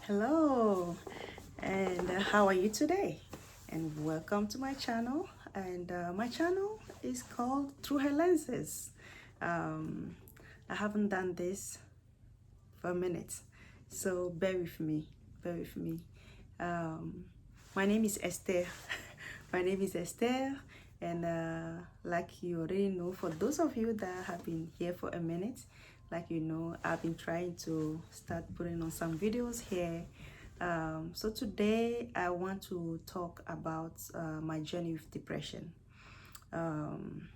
Hello, and how are you today? And welcome to my channel. And my channel is called Through Her Lenses. Um, I haven't done this for a minute, so bear with me. Bear with me. Um, my name is Esther. My name is Esther, and like you already know, for those of you that have been here for a minute, like you know, I've been trying to start putting on some videos here. So today I want to talk about my journey with depression. Um,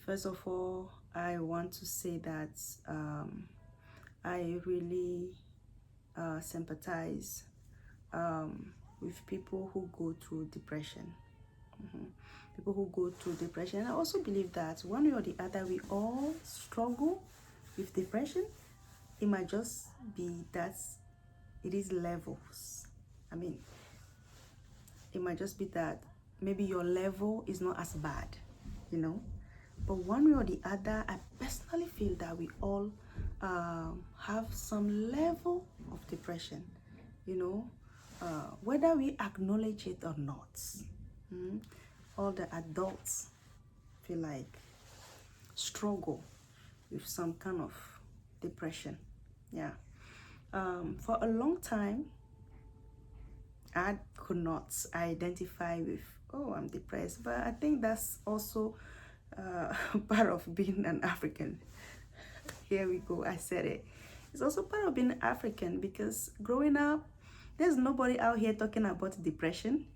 First of all, I want to say that I really sympathize with people who go through depression. People who go through depression. And I also believe that one way or the other, we all struggle with depression. It might just be that it is levels. I mean, it might just be that maybe your level is not as bad, you know. But one way or the other, I personally feel that we all have some level of depression, you know, whether we acknowledge it or not. All the adults feel like struggle with some kind of depression. Yeah. For a long time, I could not identify with, oh, I'm depressed. But I think that's also part of being an African. Here we go, I said it. It's also part of being African because growing up, there's nobody out here talking about depression.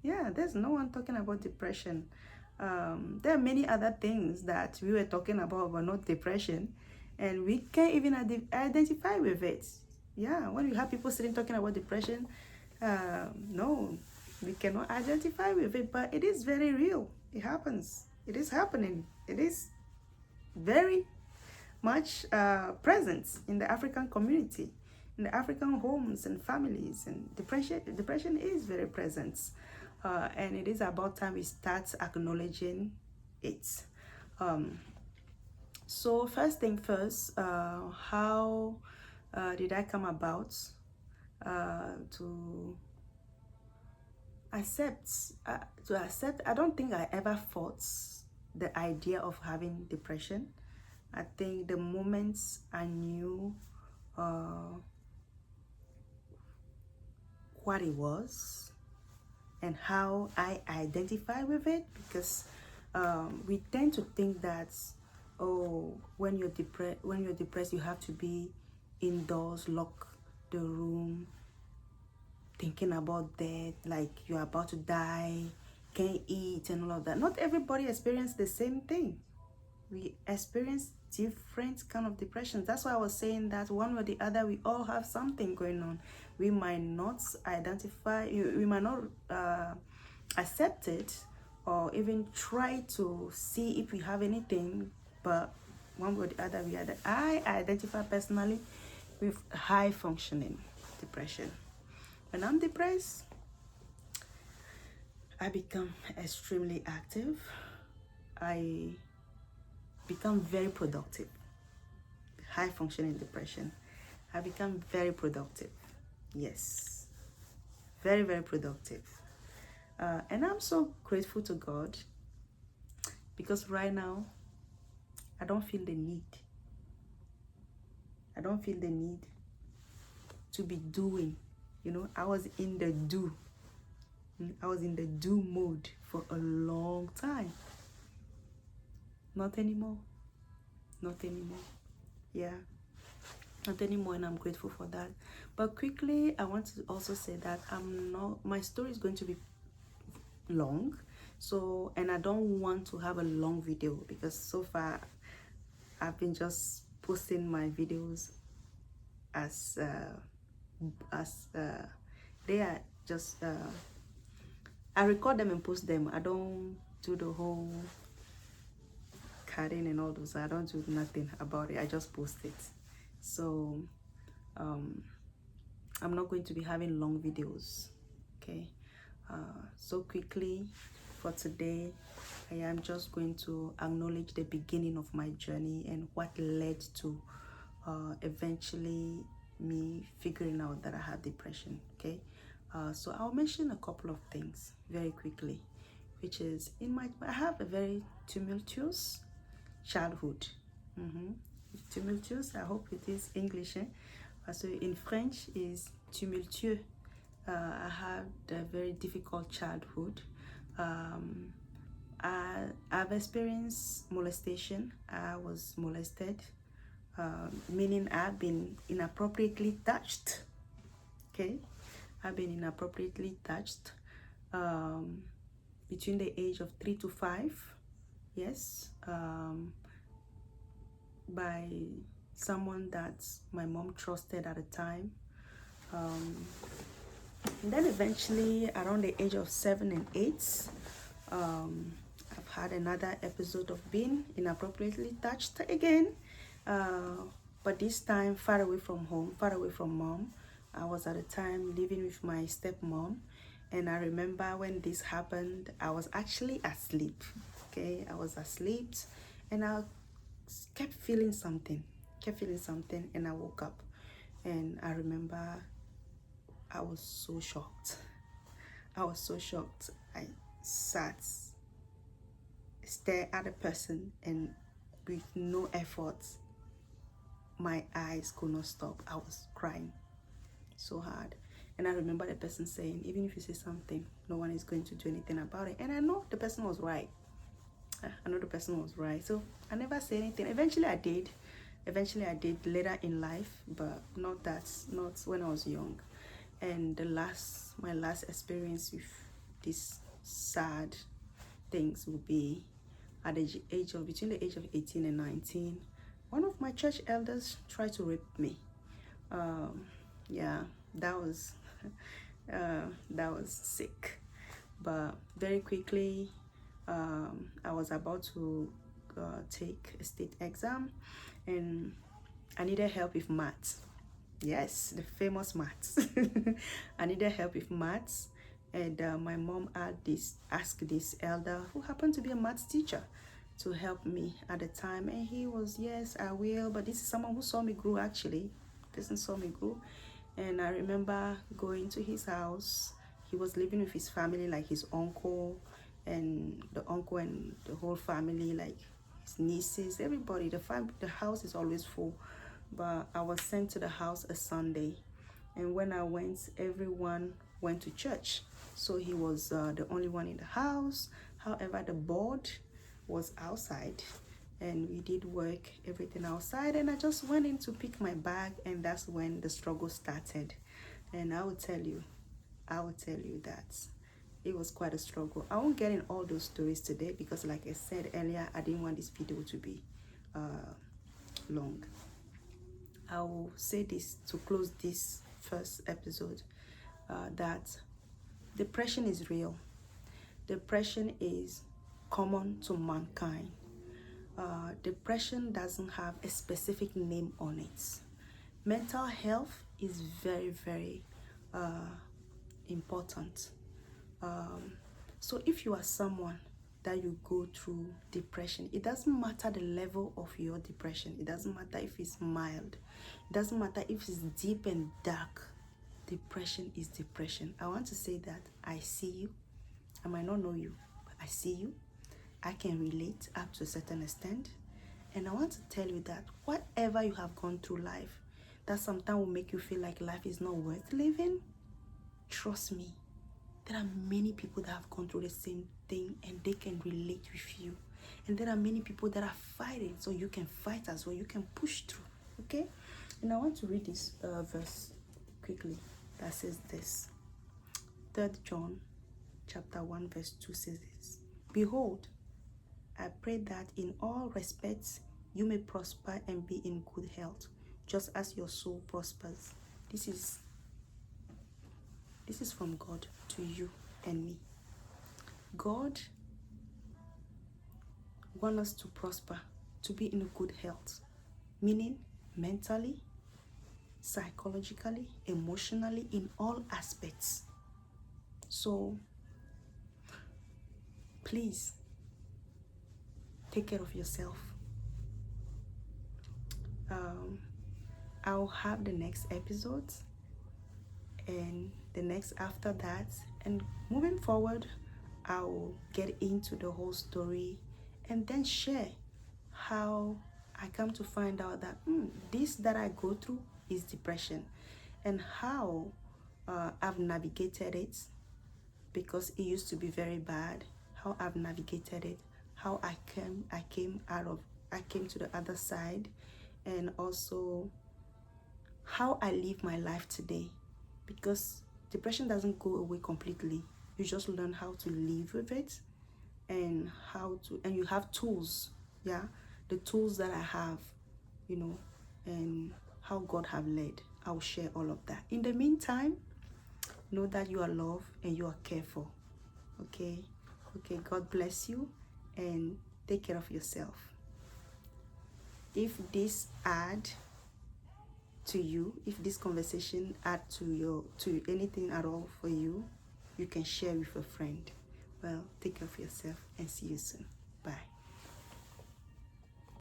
Yeah, there's no one talking about depression. There are many other things that we were talking about, but not depression. And we can't even identify with it. Yeah, when we have people sitting talking about depression, no, we cannot identify with it, but it is very real. It happens. It is happening. It is very much present in the African community, in the African homes and families, and depression is very present, and it is about time we start acknowledging it. Um, so first thing first, how did I come about to accept? To accept, I don't think I ever thought the idea of having depression. I think the moments I knew what it was and how I identify with it, because we tend to think that, oh, when you're depressed, you have to be indoors, lock the room, thinking about death, like you're about to die, can't eat, and all of that. Not everybody experiences the same thing. We experience different kind of depressions. That's why I was saying that one way or the other, we all have something going on. We might not identify, we might not accept it, or even try to see if we have anything, but one way or the other, I identify personally with high functioning depression. When I'm depressed, I become extremely active. I become very productive. High functioning depression, I become very productive. Yes, very, very productive. And I'm so grateful to God because right now I don't feel the need. I don't feel the need to be doing. You know, I was in the do. I was in the do mode for a long time. Not anymore. Not anymore. Yeah. Not anymore, and I'm grateful for that. But quickly, I want to also say that my story is going to be long, so, and I don't want to have a long video because so far I've been just posting my videos as they are just I record them and post them. I don't do the whole cutting and all those. I don't do nothing about it. I just post it. So I'm not going to be having long videos. Okay. So quickly for today, I am just going to acknowledge the beginning of my journey and what led to eventually me figuring out that I had depression. Okay, so I'll mention a couple of things very quickly, which is I have a very tumultuous childhood. Tumultuous, I hope it is English. So in French is tumultueux. I had a very difficult childhood. I've experienced molestation. I was molested, meaning I've been inappropriately touched. Okay, I've been inappropriately touched between the age of 3 to 5. Yes, by someone that my mom trusted at the time. And then eventually, around the age of 7 and 8, I've had another episode of being inappropriately touched again, but this time far away from home, far away from mom. I was at the time living with my stepmom, and I remember when this happened, I was actually asleep. Okay, I was asleep, and I kept feeling something, and I woke up, and I remember I was so shocked. I sat, stared at the person, and with no effort, my eyes could not stop. I was crying so hard. And I remember the person saying, even if you say something, no one is going to do anything about it. And I know the person was right. So I never said anything. Eventually I did later in life, but not when I was young. And my last experience with these sad things will be at the between the age of 18 and 19. One of my church elders tried to rape me. Yeah, that was sick. But very quickly, I was about to take a state exam, and I needed help with maths. Yes, the famous maths. I needed help with maths, and my mom asked this elder, who happened to be a maths teacher, to help me at the time. And he was, yes, I will. But this is someone who saw me grow, actually. Person saw me grow. And I remember going to his house. He was living with his family, like his uncle and the whole family, like his nieces, everybody. The house is always full. But I was sent to the house a Sunday, and when I went, everyone went to church, so he was the only one in the house. However, the board was outside, and we did work everything outside, and I just went in to pick my bag, and that's when the struggle started. And I will tell you that it was quite a struggle. I won't get in all those stories today because, like I said earlier, I didn't want this video to be long. I will say this to close this first episode, that depression is real. Depression is common to mankind. Depression doesn't have a specific name on it. Mental health is very, very important. So if you are someone that you go through depression, it doesn't matter the level of your depression. It doesn't matter if it's mild. It doesn't matter if it's deep and dark. Depression is depression. I want to say that I see you. I might not know you, but I see you. I can relate up to a certain extent. And I want to tell you that whatever you have gone through life, that sometimes will make you feel like life is not worth living, trust me, there are many people that have gone through the same thing and they can relate with you. And there are many people that are fighting, so you can fight as well. You can push through, okay? And I want to read this verse quickly that says this. 3 John chapter 1 verse 2 says this. Behold, I pray that in all respects you may prosper and be in good health, just as your soul prospers. This is from God to you and me. God wants us to prosper, to be in good health, meaning mentally, psychologically, emotionally, in all aspects. So please take care of yourself. I'll have the next episodes and the next after that, and moving forward I'll get into the whole story and then share how I come to find out that this that I go through is depression, and how I've navigated it, because it used to be very bad. How I've navigated it, how I came to the other side, and also how I live my life today. Because depression doesn't go away completely. You just learn how to live with it, and you have tools. Yeah, the tools that I have, and how God have led. I'll share all of that. In the meantime, know that you are loved and you are cared for. Okay, God bless you, and take care of yourself. If this if this conversation add to anything at all for you, you can share with a friend. Well, take care of yourself and see you soon. Bye.